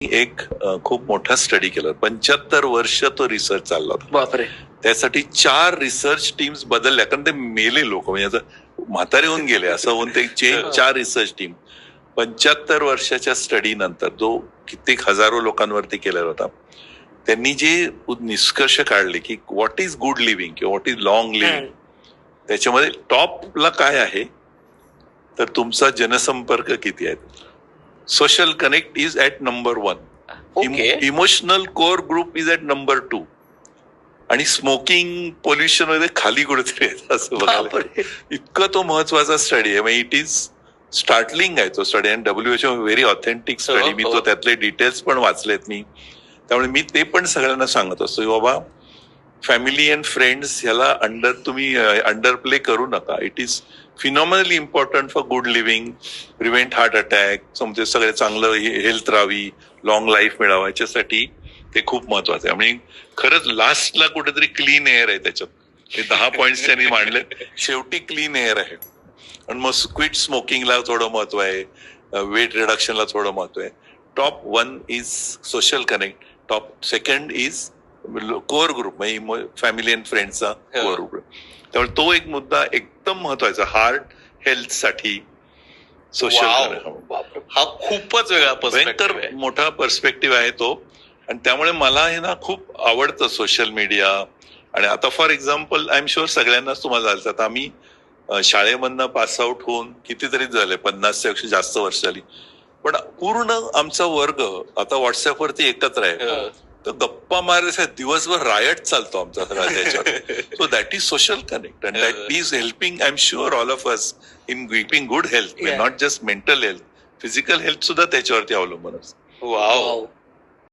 एक खूप मोठा स्टडी केला. 75 वर्ष तो रिसर्च चालला होता. बापरे. त्यासाठी 4 रिसर्च टीम्स बदलल्या, कारण ते मेले लोक, म्हणजे आता म्हातारे होऊन गेले असं होऊन ते चेंज. 4 रिसर्च टीम 75 वर्षाच्या स्टडी नंतर, जो कित्येक हजारो लोकांवरती केलेला होता, त्यांनी जे निष्कर्ष काढले की व्हॉट इज गुड लिव्हिंग किंवा व्हॉट इज लॉंग लिव्हिंग, त्याच्यामध्ये टॉपला काय आहे तर तुमचा जनसंपर्क किती आहे. Social connect is at number 1. Emotional core group is at number 2. आणि स्मोकिंग पोल्युशन मध्ये खाली कुठेतरी असं बघायला. इतकं तो महत्वाचा स्टडी आहे. इट इज स्टार्टलिंग आहे तो स्टडी. आणि WHO व्हेरी ऑथेंटिक स्टडी. मी तो त्यातले डिटेल्स पण वाचलेत मी. त्यामुळे मी ते पण सगळ्यांना सांगत असतो की बाबा, फॅमिली अँड फ्रेंड्स ह्याला तुम्ही अंडर प्ले करू नका. It is phenomenally important for good living, prevent heart attack, समजे सगळे चांगलं हेल्थ राहावी, लॉंग लाईफ मिळावं, याच्यासाठी ते खूप महत्वाचं आहे. म्हणजे खरंच लास्टला कुठेतरी क्लीन एअर आहे त्याच्यात. हे 10 पॉइंट्स त्यांनी मांडले. शेवटी क्लीन एअर आहे. आणि मग क्विट स्मोकिंगला थोडं महत्व आहे, वेट रिडक्शनला थोडं महत्व आहे. Top 1 is social connect, top 2 is core group, म्हणजे फॅमिली अँड फ्रेंडचा कोर ग्रुप. त्यामुळे तो एक मुद्दा एकदम महत्वाचा हार्ट हेल्थ साठी. सोशल हा खूपच वेगळा भयंकर मोठा पर्स्पेक्टिव्ह आहे तो. आणि त्यामुळे मला हे ना खूप आवडतं सोशल मीडिया. आणि आता for example, I am sure सगळ्यांनाच तुम्हाला झालं, आम्ही शाळेमधनं पास आउट होऊन कितीतरी झाले, 50 पेक्षा जास्त वर्ष झाली, पण पूर्ण आमचा वर्ग आता व्हॉट्सअपवरती एकत्र आहे. तर गप्पा मारायचा दिवसभर रायट चालतो आमचा सगळा त्याच्यावर. So that is social connect and that is helping, I am sure, all of us in keeping good health. Not just mental health, physical health सुद्धा त्याच्यावरती अवलंबून असतं. वाव.